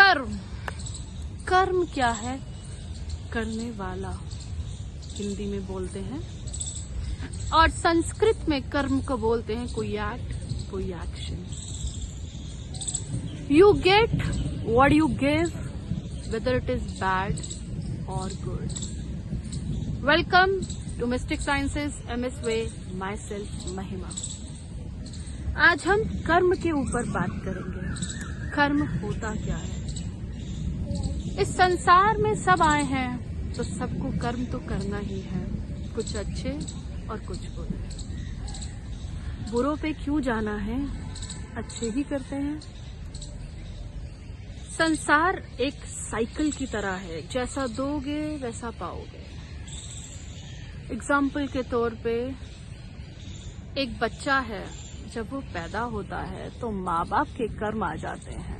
कर्म। कर्म क्या है? करने वाला हिंदी में बोलते हैं, और संस्कृत में कर्म को बोलते हैं कोई एक्ट, कोई action. You get what you give, whether it is bad or good. Welcome to Mystic Sciences MS Way, myself महिमा। आज हम कर्म के ऊपर बात करेंगे। कर्म होता क्या है? इस संसार में सब आए हैं तो सबको कर्म तो करना ही है, कुछ अच्छे और कुछ बुरे। बुरों पे क्यों जाना है, अच्छे ही करते हैं। संसार एक साइकिल की तरह है, जैसा दोगे वैसा पाओगे। एग्जाम्पल के तौर पे एक बच्चा है, जब वो पैदा होता है तो माँ बाप के कर्म आ जाते हैं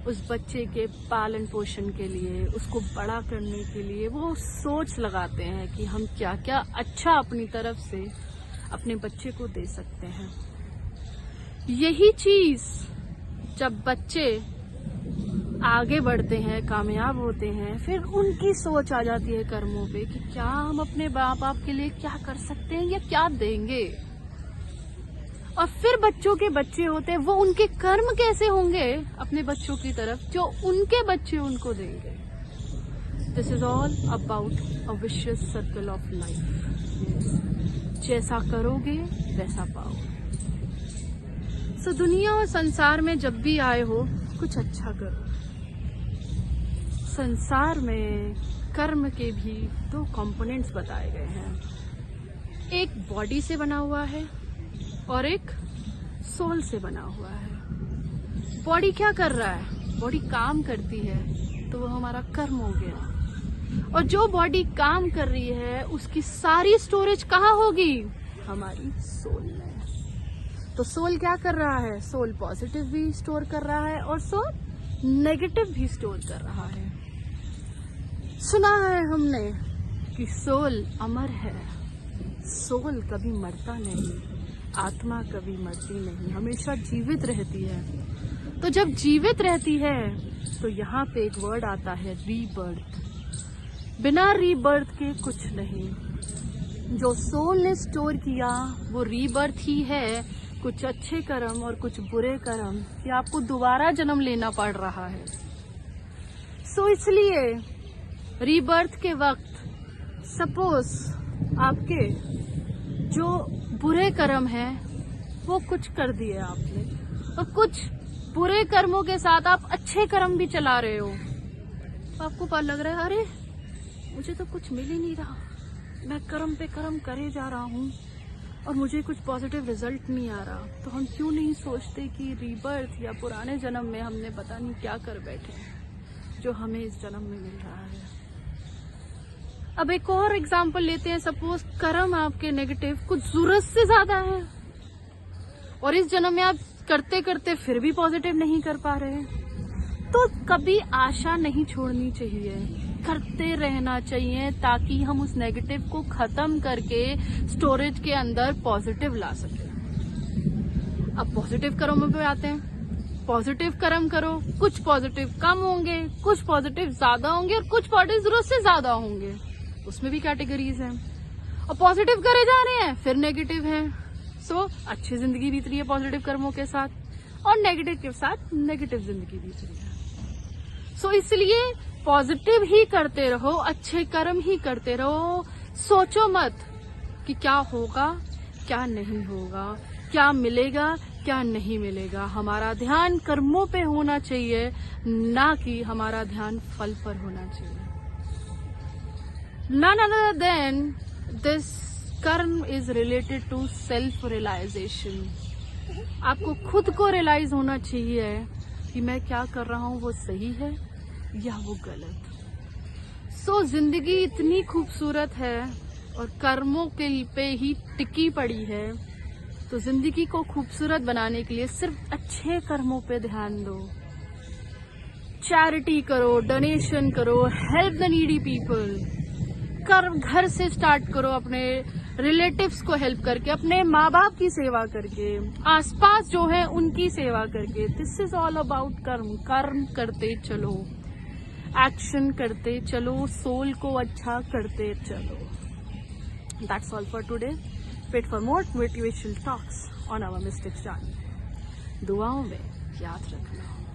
उस बच्चे के पालन पोषण के लिए, उसको बड़ा करने के लिए। वो सोच लगाते हैं कि हम क्या क्या अच्छा अपनी तरफ से अपने बच्चे को दे सकते हैं। यही चीज जब बच्चे आगे बढ़ते हैं, कामयाब होते हैं, फिर उनकी सोच आ जाती है कर्मों पे कि क्या हम अपने माँ बाप के लिए क्या कर सकते हैं या क्या देंगे। और फिर बच्चों के बच्चे होते हैं, वो उनके कर्म कैसे होंगे अपने बच्चों की तरफ जो उनके बच्चे उनको देंगे। This is all about a vicious circle of life. जैसा करोगे वैसा पाओगे। सो दुनिया और संसार में जब भी आए हो, कुछ अच्छा करो। संसार में कर्म के भी दो कंपोनेंट्स बताए गए हैं, एक बॉडी से बना हुआ है और एक सोल से बना हुआ है। बॉडी क्या कर रहा है? बॉडी काम करती है तो वो हमारा कर्म हो गया। और जो बॉडी काम कर रही है उसकी सारी स्टोरेज कहाँ होगी? हमारी सोल में। तो सोल क्या कर रहा है? सोल पॉजिटिव भी स्टोर कर रहा है और सोल नेगेटिव भी स्टोर कर रहा है। सुना है हमने कि सोल अमर है, सोल कभी मरता नहीं, आत्मा कभी मरती नहीं, हमेशा जीवित रहती है। तो जब जीवित रहती है तो यहाँ पे एक वर्ड आता है रीबर्थ। बिना रीबर्थ के कुछ नहीं। जो सोल ने स्टोर किया वो रीबर्थ ही है। कुछ अच्छे कर्म और कुछ बुरे कर्म कि आपको दोबारा जन्म लेना पड़ रहा है। सो इसलिए रीबर्थ के वक्त सपोज आपके जो बुरे कर्म हैं वो कुछ कर दिए आपने, और कुछ बुरे कर्मों के साथ आप अच्छे कर्म भी चला रहे हो, तो आपको पता लग रहा है अरे मुझे तो कुछ मिल ही नहीं रहा, मैं कर्म पे कर्म करे जा रहा हूँ और मुझे कुछ पॉजिटिव रिजल्ट नहीं आ रहा। तो हम क्यों नहीं सोचते कि रीबर्थ या पुराने जन्म में हमने पता नहीं क्या कर बैठे जो हमें इस जन्म में मिल रहा है। अब एक और एग्जांपल लेते हैं। सपोज कर्म आपके नेगेटिव कुछ जरूरत से ज्यादा है और इस जन्म में आप करते करते फिर भी पॉजिटिव नहीं कर पा रहे, तो कभी आशा नहीं छोड़नी चाहिए, करते रहना चाहिए ताकि हम उस नेगेटिव को खत्म करके स्टोरेज के अंदर पॉजिटिव ला सके। अब पॉजिटिव कर्मों पे आते हैं। पॉजिटिव कर्म करो, कुछ पॉजिटिव कम होंगे, कुछ पॉजिटिव ज्यादा होंगे और कुछ पॉजिटिव जरूरत से ज्यादा होंगे, उसमें भी कैटेगरीज हैं। और पॉजिटिव करे जा रहे हैं फिर नेगेटिव हैं। सो अच्छी जिंदगी बीत रही है पॉजिटिव कर्मों के साथ और नेगेटिव के साथ नेगेटिव जिंदगी बीत रही है। सो इसलिए पॉजिटिव ही करते रहो, अच्छे कर्म ही करते रहो। सोचो मत कि क्या होगा क्या नहीं होगा, क्या मिलेगा क्या नहीं मिलेगा। हमारा ध्यान कर्मों पे होना चाहिए, ना कि हमारा ध्यान फल पर होना चाहिए। None other than this कर्म is related to self realization। आपको खुद को रियलाइज होना चाहिए कि मैं क्या कर रहा हूँ वो सही है या वो गलत। सो जिंदगी इतनी खूबसूरत है और कर्मों के पे ही टिकी पड़ी है, तो जिंदगी को खूबसूरत बनाने के लिए सिर्फ अच्छे कर्मों पे ध्यान दो। चैरिटी करो, डोनेशन करो, हेल्प द नीडी पीपल। घर से स्टार्ट करो अपने रिलेटिव्स को हेल्प करके, अपने माँ बाप की सेवा करके, आसपास जो है उनकी सेवा करके। दिस इज ऑल अबाउट कर्म। कर्म करते चलो, एक्शन करते चलो, सोल को अच्छा करते चलो। That's all for today. Wait for more motivational talks on our Mystics channel. दुआओं में याद रखना।